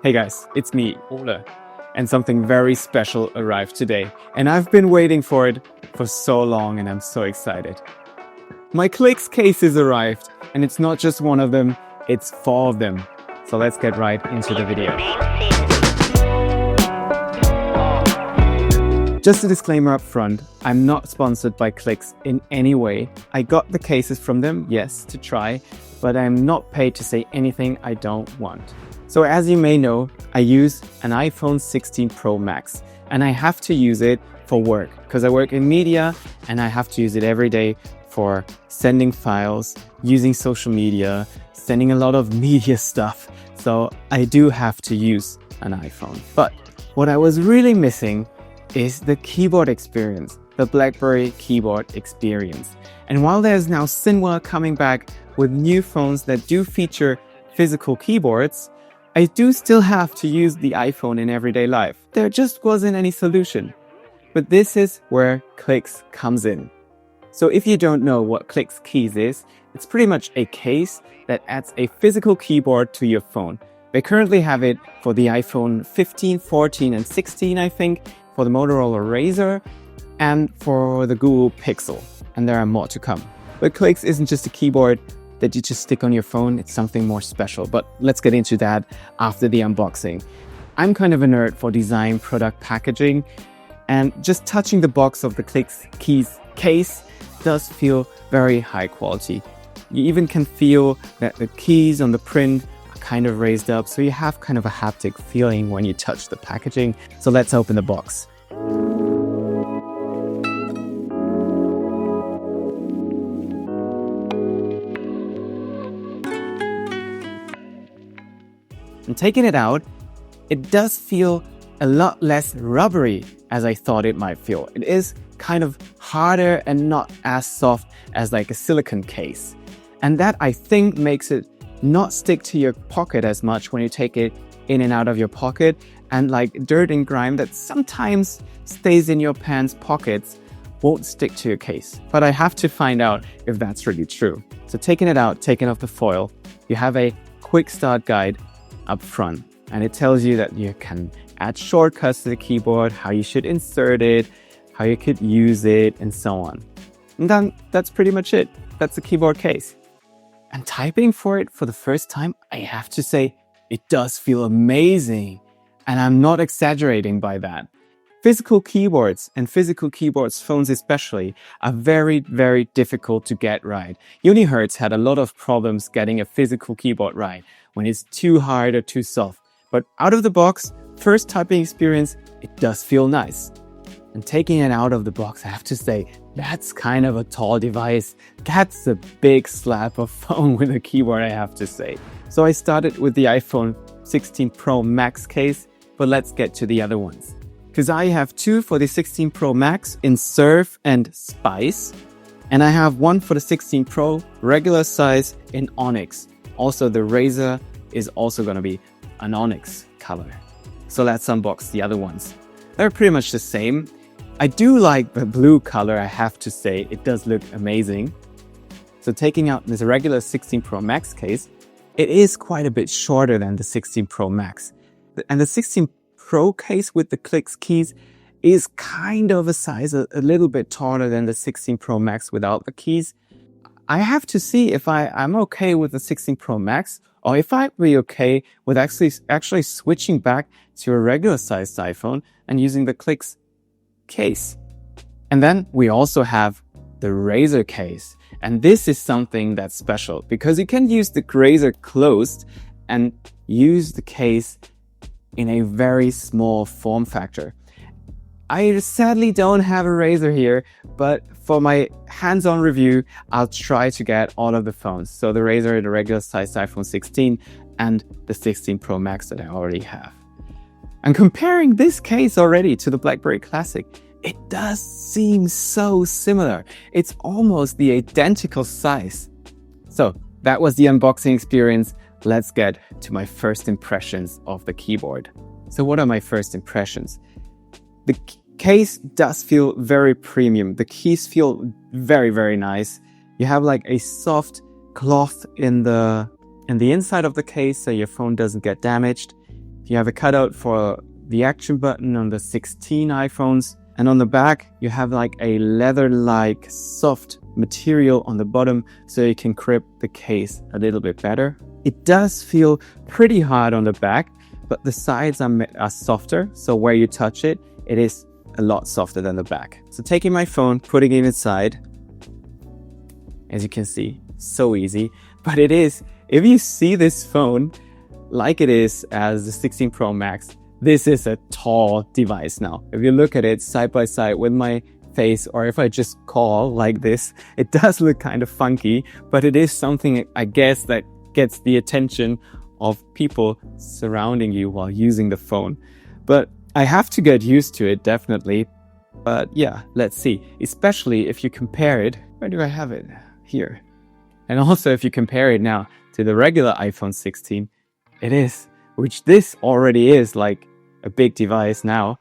Hey guys, it's me, Ole, and something very special arrived today. And I've been waiting for it for so long and I'm so excited. My Clicks cases arrived, and it's not just one of them, it's 4 of them. So let's get right into the video. Just a disclaimer up front, I'm not sponsored by Clicks in any way. I got the cases from them, yes, to try, but I'm not paid to say anything I don't want. So as you may know, I use an iPhone 16 Pro Max, and I have to use it for work because I work in media and I have to use it every day for sending files, using social media, sending a lot of media stuff. So I do have to use an iPhone. But what I was really missing is the keyboard experience, the BlackBerry keyboard experience. And while there's now Cinema coming back with new phones that do feature physical keyboards, I do still have to use the iPhone in everyday life. There just wasn't any solution. But this is where Clicks comes in. So if you don't know what Clicks Keys is, it's pretty much a case that adds a physical keyboard to your phone. They currently have it for the iPhone 15, 14 and 16, I think, for the Motorola Razr and for the Google Pixel. And there are more to come. But Clicks isn't just a keyboard that you just stick on your phone, it's something more special. But let's get into that after the unboxing. I'm kind of a nerd for design, product packaging, and just touching the box of the Clicks Keys case does feel very high quality. You even can feel that the keys on the print are kind of raised up, so you have kind of a haptic feeling when you touch the packaging. So let's open the box. And taking it out, it does feel a lot less rubbery as I thought it might feel. It is kind of harder and not as soft as like a silicone case. And that I think makes it not stick to your pocket as much when you take it in and out of your pocket, and like dirt and grime that sometimes stays in your pants pockets won't stick to your case. But I have to find out if that's really true. So taking it out, taking off the foil, you have a quick start guide up front, and it tells you that you can add shortcuts to the keyboard, how you should insert it, how you could use it, and so on. And then that's pretty much it. That's the keyboard case. And typing for it for the first time, I have to say, it does feel amazing. And I'm not exaggerating by that. Physical keyboards and physical keyboards, phones especially, are very, very difficult to get right. Unihertz had a lot of problems getting a physical keyboard right when it's too hard or too soft. But out of the box, first typing experience, it does feel nice. And taking it out of the box, I have to say, that's kind of a tall device. That's a big slab of phone with a keyboard, I have to say. So I started with the iPhone 16 Pro Max case, but let's get to the other ones. Because I have 2 for the 16 Pro Max in Surf and Spice, and I have 1 for the 16 Pro regular size in Onyx. Also, the Razr is also going to be an Onyx color. So let's unbox the other ones. They're pretty much the same. I do like the blue color, I have to say. It does look amazing. So taking out this regular 16 Pro Max case, it is quite a bit shorter than the 16 Pro Max. And the 16 Pro case with the Clicks keys is kind of a size a little bit taller than the 16 Pro Max without the keys. I have to see if I'm okay with the 16 Pro Max, or if I'd be okay with actually switching back to a regular sized iPhone and using the Clicks case. And then we also have the Razr case. And this is something that's special because you can use the Razr closed and use the case in a very small form factor. I sadly don't have a Razr here, but for my hands-on review, I'll try to get all of the phones. So the Razr, the regular size iPhone 16, and the 16 Pro Max that I already have. And comparing this case already to the BlackBerry Classic, it does seem so similar. It's almost the identical size. So that was the unboxing experience. Let's get to my first impressions of the keyboard. So what are my first impressions? The case does feel very premium. The keys feel very, very nice. You have like a soft cloth in the inside of the case so your phone doesn't get damaged. You have a cutout for the action button on the 16 iPhones. And on the back, you have like a leather-like soft material on the bottom so you can grip the case a little bit better. It does feel pretty hard on the back, but the sides are softer. So where you touch it, it is a lot softer than the back. So taking my phone, putting it inside, as you can see, so easy. But it is, if you see this phone like it is as the 16 Pro Max, this is a tall device now. If you look at it side by side with my face, or if I just call like this, it does look kind of funky, but it is something, I guess, that gets the attention of people surrounding you while using the phone. But I have to get used to it, definitely. But yeah, let's see. Especially if you compare it, where do I have it? Here. And also if you compare it now to the regular iPhone 16, it is, which this already is like a big device now,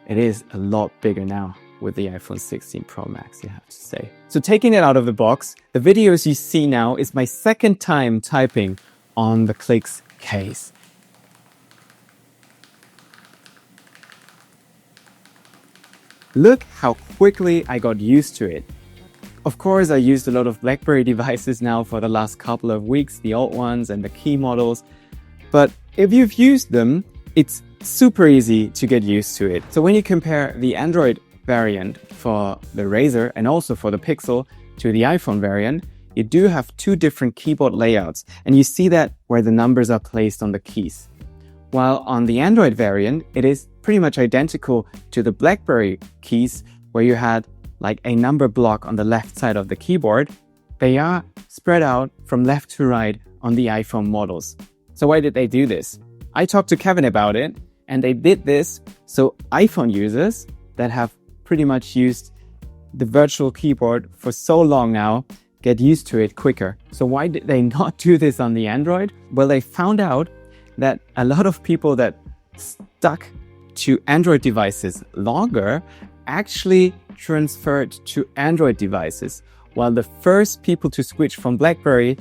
it is a lot bigger now with the iPhone 16 Pro Max, you have to say. So taking it out of the box, the videos you see now is my second time typing on the Clicks case. Look how quickly I got used to it. Of course, I used a lot of BlackBerry devices now for the last couple of weeks, the old ones and the key models. But if you've used them, it's super easy to get used to it. So when you compare the Android variant for the Razr and also for the Pixel to the iPhone variant, you do have two different keyboard layouts, and you see that where the numbers are placed on the keys. While on the Android variant, it is pretty much identical to the BlackBerry keys, where you had like a number block on the left side of the keyboard. They are spread out from left to right on the iPhone models. So why did they do this? I talked to Kevin about it, and they did this so iPhone users that have pretty much used the virtual keyboard for so long now get used to it quicker. So why did they not do this on the Android? Well, they found out that a lot of people that stuck to Android devices longer actually transferred to Android devices, while the first people to switch from BlackBerry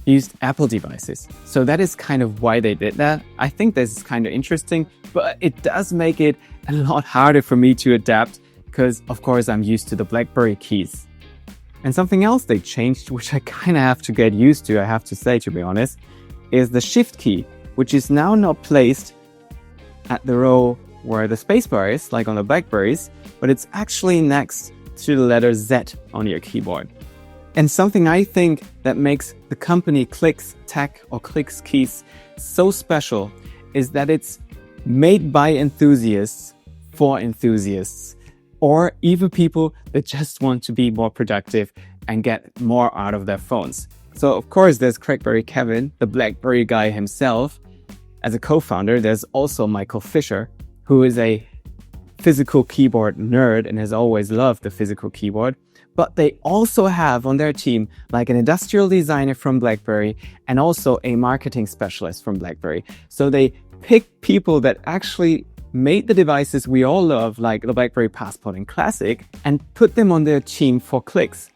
used Apple devices. So that is kind of why they did that. I think this is kind of interesting, but it does make it a lot harder for me to adapt because, of course, I'm used to the BlackBerry keys. And something else they changed, which I kind of have to get used to, I have to say, to be honest, is the Shift key, which is now not placed at the row where the spacebar is, like on the BlackBerries, but it's actually next to the letter Z on your keyboard. And something I think that makes the company Clicks Tech or Clicks Keys so special is that it's made by enthusiasts for enthusiasts, or even people that just want to be more productive and get more out of their phones. So of course there's Crackberry Kevin, the BlackBerry guy himself. As a co-founder, there's also Michael Fisher, who is a physical keyboard nerd and has always loved the physical keyboard. But they also have on their team like an industrial designer from BlackBerry and also a marketing specialist from BlackBerry. So they pick people that actually made the devices we all love, like the BlackBerry Passport and Classic, and put them on their team for Clicks.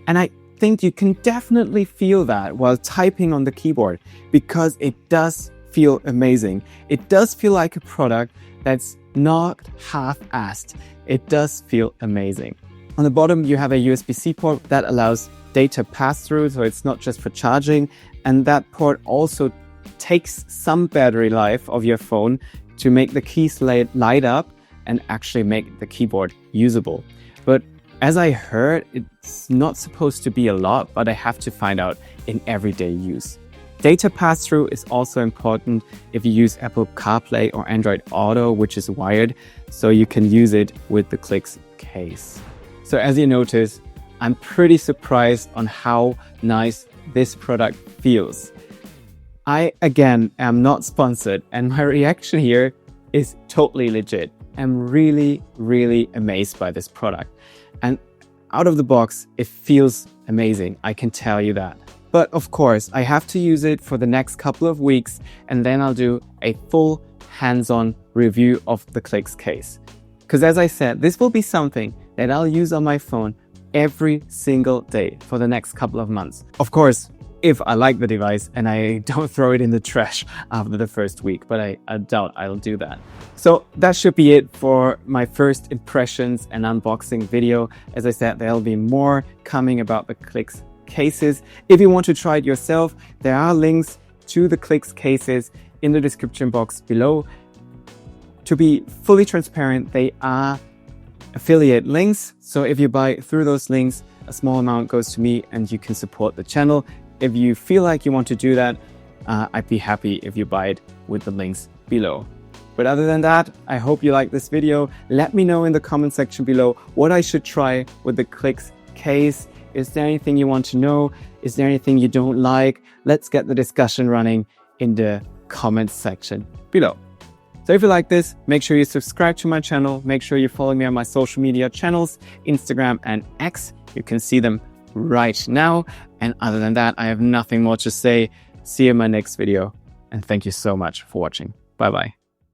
And I think you can definitely feel that while typing on the keyboard, because it does feel amazing. It does feel like a product that's not half-assed. It does feel amazing. On the bottom, you have a USB-C port that allows data pass-through, so it's not just for charging. And that port also takes some battery life of your phone to make the keys light up and actually make the keyboard usable. But as I heard, it's not supposed to be a lot, but I have to find out in everyday use. Data pass-through is also important if you use Apple CarPlay or Android Auto, which is wired, so you can use it with the Clicks case. So as you notice, I'm pretty surprised on how nice this product feels. I, again, am not sponsored, and my reaction here is totally legit. I'm really, really amazed by this product. And out of the box, it feels amazing. I can tell you that. But of course, I have to use it for the next couple of weeks, and then I'll do a full hands-on review of the Clicks case. Because as I said, this will be something that I'll use on my phone every single day for the next couple of months. Of course, if I like the device and I don't throw it in the trash after the first week, but I doubt I'll do that. So that should be it for my first impressions and unboxing video. As I said, there'll be more coming about the Clix cases. If you want to try it yourself, there are links to the Clix cases in the description box below. To be fully transparent, they are affiliate links. So if you buy through those links, a small amount goes to me and you can support the channel. If you feel like you want to do that, I'd be happy if you buy it with the links below. But other than that, I hope you like this video. Let me know in the comment section below what I should try with the Clix case. Is there anything you want to know? Is there anything you don't like? Let's get the discussion running in the comments section below. So if you like this, make sure you subscribe to my channel. Make sure you follow me on my social media channels, Instagram and X. You can see them right now. And other than that, I have nothing more to say. See you in my next video. And thank you so much for watching. Bye-bye.